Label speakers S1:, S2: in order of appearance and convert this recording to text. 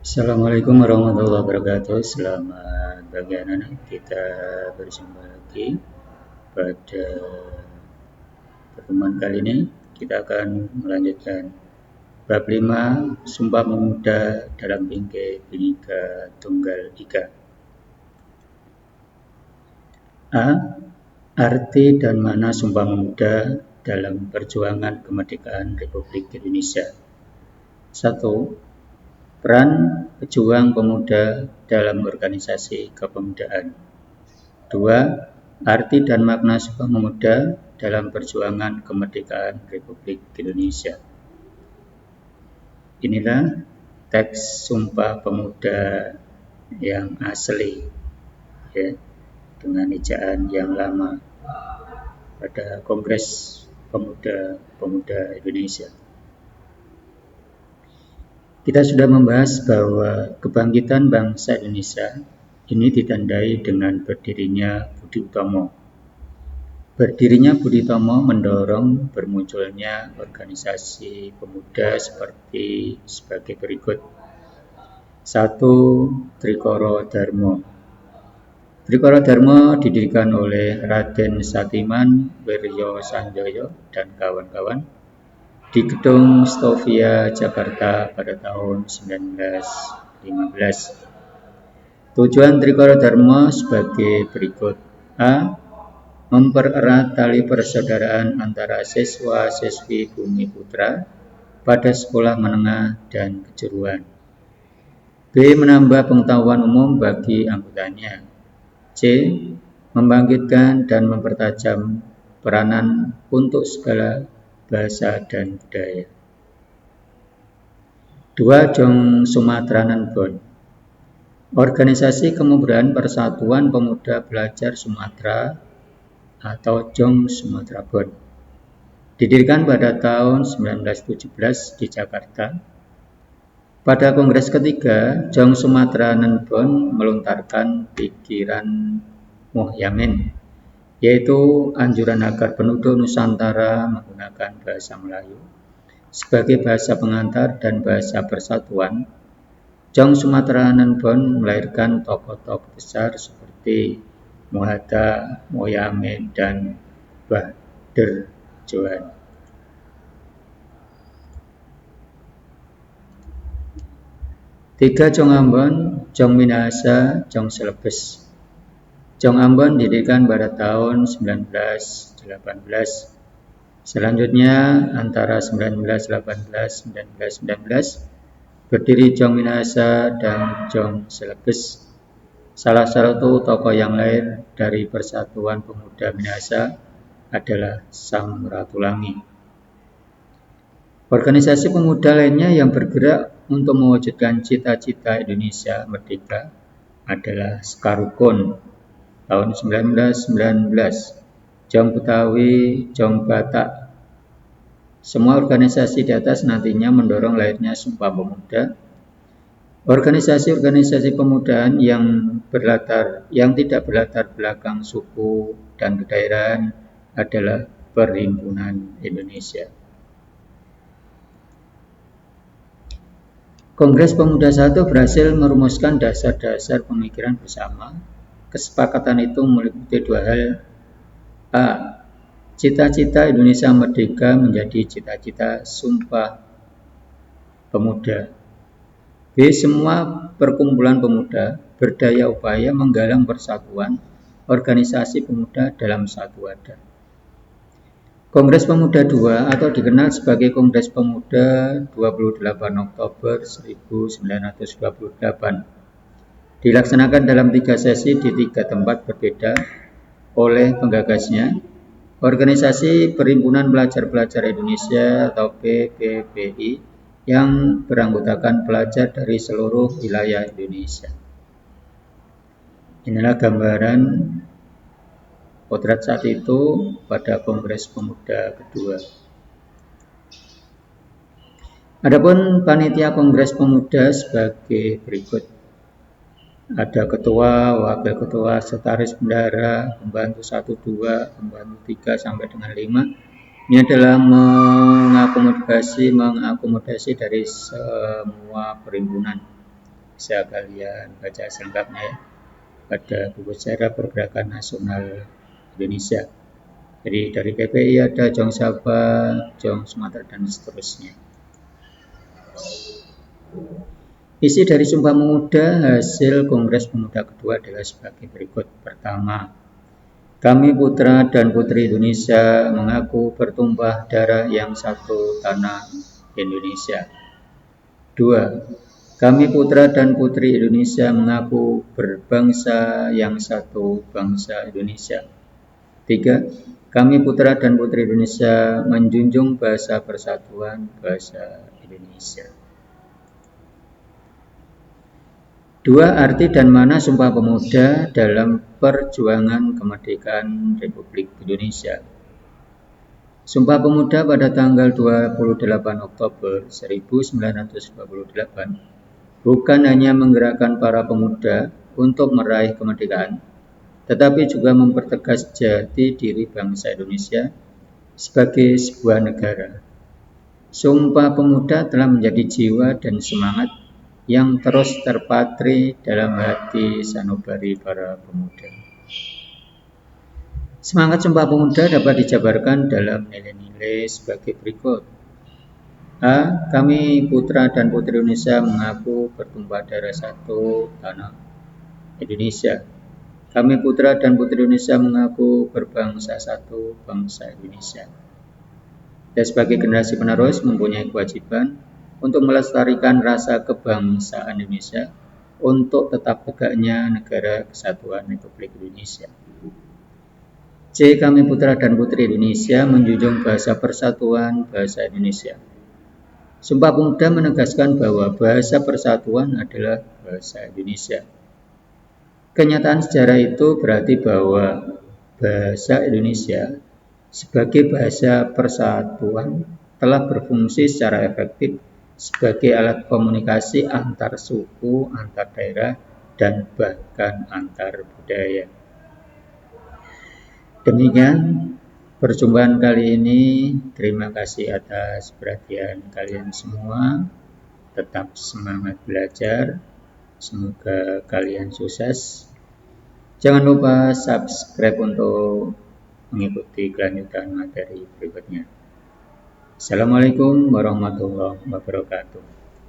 S1: Assalamualaikum warahmatullahi wabarakatuh. Selamat pagi anak-anak. Kita berjumpa lagi pada pertemuan kali ini. Kita akan melanjutkan bab 5 Sumpah Pemuda dalam Bingkai Bhinneka Tunggal Ika. A. Arti dan makna Sumpah Pemuda dalam perjuangan kemerdekaan Republik Indonesia. 1. Peran pejuang pemuda dalam organisasi kepemudaan. 2. Arti dan makna Sumpah Pemuda dalam perjuangan kemerdekaan Republik Indonesia. Inilah teks Sumpah Pemuda yang asli, ya, dengan ejaan yang lama pada Kongres Pemuda Indonesia. Kita sudah membahas bahwa kebangkitan bangsa Indonesia ini ditandai dengan berdirinya Budi Utomo. Berdirinya Budi Utomo mendorong bermunculnya organisasi pemuda sebagai berikut. 1. Trikoro Dharma. Trikoro Dharma didirikan oleh Raden Satiman Wiryo Sanjoyo dan kawan-kawan di Gedung Stovia, Jakarta pada tahun 1915. Tujuan Trikoro Dharma sebagai berikut. A. Mempererat tali persaudaraan antara siswa-siswi Bumi Putra pada sekolah menengah dan kejuruan. B. Menambah pengetahuan umum bagi anggotanya. C. Membangkitkan dan mempertajam peranan untuk segala bahasa dan budaya. 2. Jong Sumatranan Bon. Organisasi Kemudaan Persatuan Pemuda Belajar Sumatera atau Jong Sumatera Bon. Didirikan pada tahun 1917 di Jakarta. Pada Kongres ketiga, Jong Sumatranan Bon melontarkan pikiran Muhyamin, yaitu anjuran agar penduduk Nusantara menggunakan bahasa Melayu sebagai bahasa pengantar dan bahasa persatuan. Jong Sumatranan Bon melahirkan tokoh-tokoh besar seperti Muhammad Muhyamin dan Bahdar Johan. 3. Jong Ambon, Jong Minahasa, Jong Selebes. Jong Ambon didirikan pada tahun 1918. Selanjutnya antara 1918-1919 berdiri Jong Minahasa dan Jong Selebes. Salah satu tokoh yang lahir dari Persatuan Pemuda Minahasa adalah Samratulangi. Organisasi pemuda lainnya yang bergerak untuk mewujudkan cita-cita Indonesia merdeka adalah Sekarukun tahun 1919, Jong Betawi, Jong Batak. Semua organisasi di atas nantinya mendorong lahirnya Sumpah Pemuda. Organisasi-organisasi pemudaan yang tidak berlatar belakang suku dan kedaerahan adalah Perhimpunan Indonesia. Kongres Pemuda I berhasil merumuskan dasar-dasar pemikiran bersama. Kesepakatan itu meliputi dua hal. A. Cita-cita Indonesia merdeka menjadi cita-cita Sumpah Pemuda. B. Semua perkumpulan pemuda berdaya upaya menggalang persatuan organisasi pemuda dalam satu wadah. Kongres Pemuda II atau dikenal sebagai Kongres Pemuda 28 Oktober 1928 dilaksanakan dalam 3 sesi di 3 tempat berbeda oleh penggagasnya Organisasi Perhimpunan Pelajar-Pelajar Indonesia atau PPPI yang beranggotakan pelajar dari seluruh wilayah Indonesia. Inilah gambaran potret saat itu pada Kongres Pemuda kedua. Adapun panitia Kongres Pemuda sebagai berikut. Ada ketua, wakil ketua, sekretaris bendahara, pembantu 1, 2, pembantu 3 sampai dengan 5. Ini adalah mengakomodasi dari semua perhimpunan. bisa kalian baca selengkapnya ya, pada buku sejarah pergerakan nasional Indonesia. Jadi dari PPI ada Jong Sabah, Jong Sumatera, dan seterusnya. Isi dari Sumpah Pemuda hasil Kongres Pemuda kedua adalah sebagai berikut. Pertama, kami putra dan putri Indonesia mengaku bertumpah darah yang satu tanah Indonesia. 2. Kami putra dan putri Indonesia mengaku berbangsa yang satu, bangsa Indonesia. 3. Kami putra dan putri Indonesia menjunjung bahasa persatuan, bahasa Indonesia. 2. Arti dan makna Sumpah Pemuda dalam perjuangan kemerdekaan Republik Indonesia. Sumpah Pemuda pada tanggal 28 Oktober 1948 bukan hanya menggerakkan para pemuda untuk meraih kemerdekaan, tetapi juga mempertegas jati diri bangsa Indonesia sebagai sebuah negara. Sumpah Pemuda telah menjadi jiwa dan semangat yang terus terpatri dalam hati sanubari para pemuda. Semangat Sumpah Pemuda dapat dijabarkan dalam nilai-nilai sebagai berikut. A. Kami putra dan putri Indonesia mengaku bertumpah darah satu tanah Indonesia. Kami putra dan putri Indonesia mengaku berbangsa satu, bangsa Indonesia. Dan sebagai generasi penerus mempunyai kewajiban untuk melestarikan rasa kebangsaan Indonesia untuk tetap tegaknya negara kesatuan Republik Indonesia. C. Kami putra dan putri Indonesia menjunjung bahasa persatuan, bahasa Indonesia. Sumpah Pemuda menegaskan bahwa bahasa persatuan adalah bahasa Indonesia. Kenyataan sejarah itu berarti bahwa bahasa Indonesia sebagai bahasa persatuan telah berfungsi secara efektif sebagai alat komunikasi antar suku, antar daerah, dan bahkan antar budaya. Demikian perjumpaan kali ini. Terima kasih atas perhatian kalian semua. Tetap semangat belajar. Semoga kalian sukses. Jangan lupa subscribe untuk mengikuti kelanjutan materi berikutnya. Assalamualaikum warahmatullahi wabarakatuh.